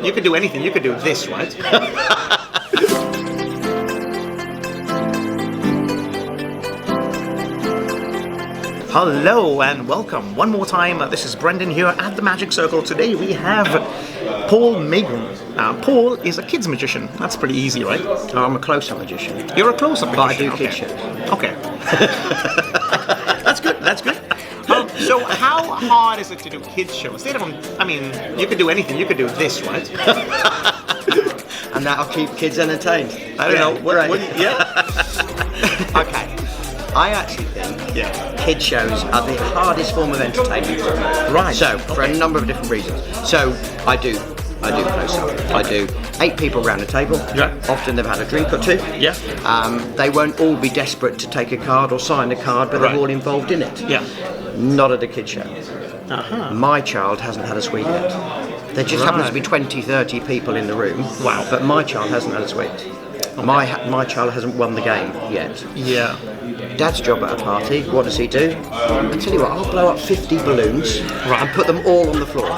you could do anything. You could do this, right? Hello and welcome one more time. This is Brendan here at the Magic Circle. Today we have Paul Megram. Paul is a kids magician. That's pretty easy, right? Oh, I'm a close-up magician. You're a close-up magician. But I do kids shows. Okay. That's good. That's good. So how hard is it to do kids shows? I mean, you could do anything. You could do this, right? And that'll keep kids entertained. I don't know. Yeah. Okay. I actually think kid shows are the hardest form of entertainment. Right. So, for a number of different reasons. So, I do close-up. I do 8 people around a table. Yeah. Often they've had a drink or two. Yeah. They won't all be desperate to take a card or sign a card, but they're all involved in it. Yeah. Not at a kid show. Uh-huh. My child hasn't had a sweet yet. There just happens to be 20, 30 people in the room. Wow. But my child hasn't had a sweet. Okay. My child hasn't won the game yet. Yeah. Dad's job at a party, what does he do? I tell you what, I'll blow up 50 balloons and put them all on the floor.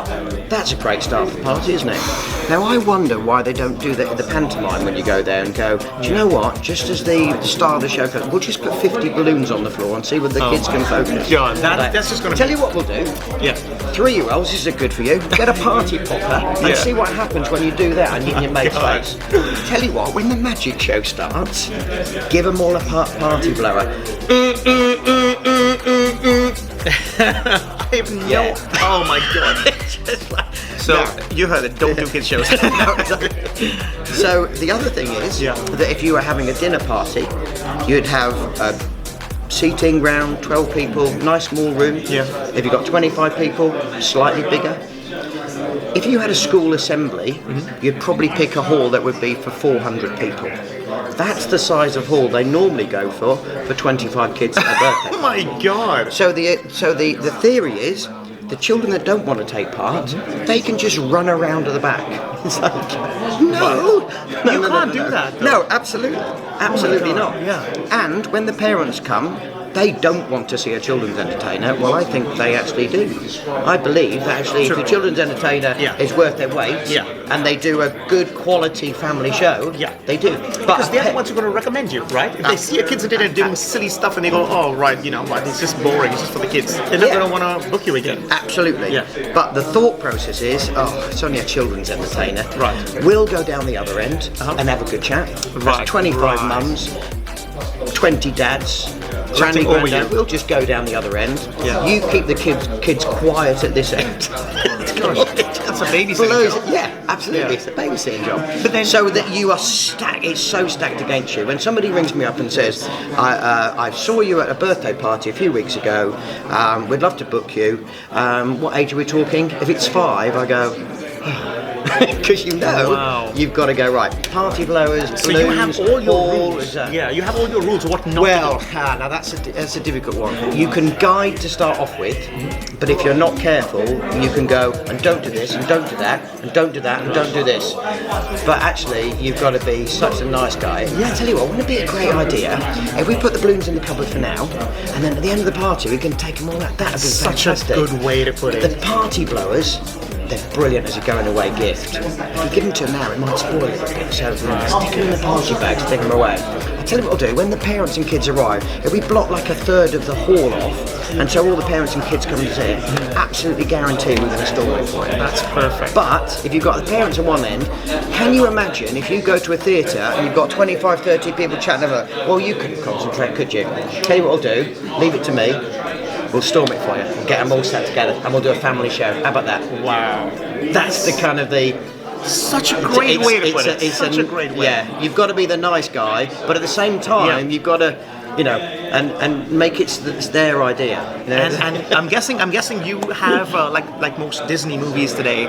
That's a great start for the party, isn't it? Now I wonder why they don't do that in the pantomime when you go there and go, do you know what, just as the star of the show goes, we'll just put 50 balloons on the floor and see whether the kids can focus. God, that's just going to tell you what we'll do. Yeah. 3-year-olds, this is good for you. Get a party popper and see what happens when you do that and in your mate's face. Tell you what, when the magic show starts, give them all a party blower. I have no. Oh my god. So you heard it. Don't do kid shows. So the other thing is that if you were having a dinner party, you'd have a seating round, 12 people, nice small room. Yeah. If you've got 25 people, slightly bigger. If you had a school assembly, you'd probably pick a hall that would be for 400 people. That's the size of hall they normally go for 25 kids at a birthday. Oh my god! So the theory is, the children that don't want to take part, they can just run around at the back. It's like, no, you can't do that. Though. No, absolutely not. Yeah. And when the parents come, they don't want to see a children's entertainer. Well, I think they actually do. I believe that actually if the children's entertainer is worth their weight and they do a good quality family show, they do. Because they're the ones who are going to recommend you, right? If they see a kid's entertainer doing silly stuff and they go, oh, right, you know what, it's just boring, it's just for the kids, they're not going to want to book you again. Absolutely. Yeah. But the thought process is, it's only a children's entertainer. Right. We'll go down the other end and have a good chat. Right. 25 mums, 20 dads, granny, granddad, we'll just go down the other end. Yeah. You keep the kids quiet at this end. That's a babysitting job. Yeah, absolutely. It's a babysitting job. But then, so that you are stacked, it's so stacked against you. When somebody rings me up and says, I saw you at a birthday party a few weeks ago, we'd love to book you. What age are we talking? If it's 5, I go, because you know you've got to go right. Party blowers, balloons, so you have all your rules. Yeah, you have all your rules of what not to do. Now that's a difficult one. You can guide to start off with, but if you're not careful, you can go and don't do this and don't do that and don't do that and don't do this. But actually, you've got to be such a nice guy. Yeah, I tell you what, wouldn't it be a great idea if we put the balloons in the cupboard for now, and then at the end of the party we can take them all out. That'd be fantastic. Such a good way to put it. The party blowers, they're brilliant as a going away gift. If you give them to them now, it might spoil it a bit. So stick them in the party bag to take them away. I'll tell you what I'll do, when the parents and kids arrive, if we block like a third of the hall off, and so all the parents and kids come to see it, absolutely guarantee we're going to store it for you. That's perfect. But if you've got the parents on one end, can you imagine if you go to a theatre and you've got 25, 30 people chatting about, well, you couldn't concentrate, could you? Tell you what I'll do, leave it to me. We'll storm it for you. We'll get them all set together and we'll do a family show. How about that? Wow. That's the kind of the... Such a great way to put it. Such a great way. Yeah, you've got to be the nice guy, but at the same time, you've got to, and make it their idea. You know? And I'm guessing you have like most Disney movies today,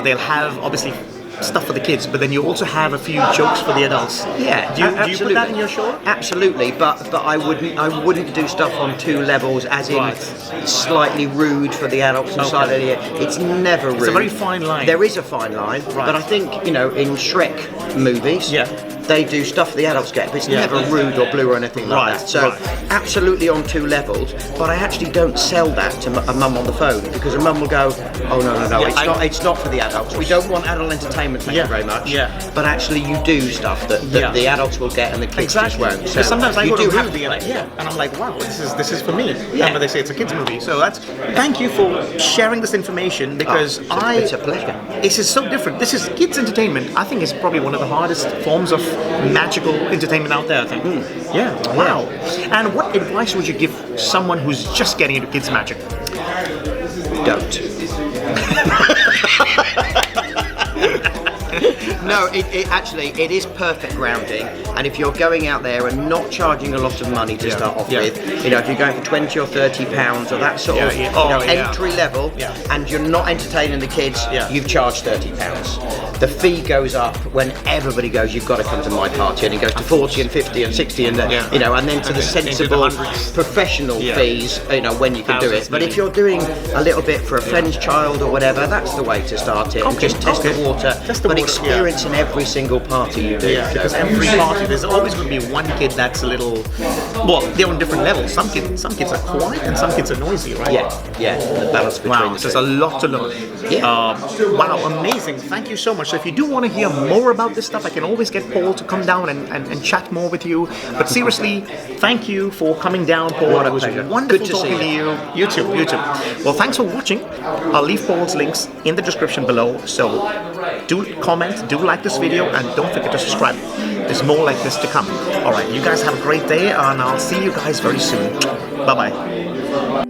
they'll have obviously stuff for the kids, but then you also have a few jokes for the adults. Yeah, do you put that in your show? Absolutely, but I wouldn't do stuff on 2 levels, as in slightly rude for the adults and slightly. It's never rude. It's a very fine line. There is a fine line, but I think in Shrek movies, they do stuff the adults get, but it's never rude or blue or anything like that. So absolutely on 2 levels, but I actually don't sell that to a mum on the phone, because a mum will go, oh no, it's not for the adults. We don't want adult entertainment, thank you very much. But actually you do stuff that the adults will get and the kids just won't. So sometimes I go to a movie and I'm like, wow, this is for me. But they say it's a kids movie. So thank you for sharing this information, because it's a pleasure. This is so different. This is kids entertainment. I think it's probably one of the hardest forms of magical entertainment out there, I think. Wow. And what advice would you give someone who's just getting into kids magic? Don't. No, it is perfect grounding, and if you're going out there and not charging a lot of money to start off with, if you're going for £20 or £30 or that sort of entry level, and you're not entertaining the kids, you've charged £30. The fee goes up when everybody goes, you've got to come to my party, and it goes to 40 and 50 and 60 and and then to the sensible professional fees, when you can do it. But if you're doing a little bit for a friend's child or whatever, that's the way to start it. And just test the water, but experience in every single party you do. Because every party, there's always going to be one kid that's a little, they're on different levels. Some kids are quiet and some kids are noisy, right? The balance between the two. There's a lot to learn. Wow, amazing. Thank you so much. So if you do want to hear more about this stuff, I can always get Paul to come down and chat more with you. But seriously, thank you for coming down, Paul. It was wonderful talking to you. YouTube. Well, thanks for watching. I'll leave Paul's links in the description below. So do comment, do like this video, and don't forget to subscribe. There's more like this to come. Alright, you guys have a great day, and I'll see you guys very soon. Bye-bye.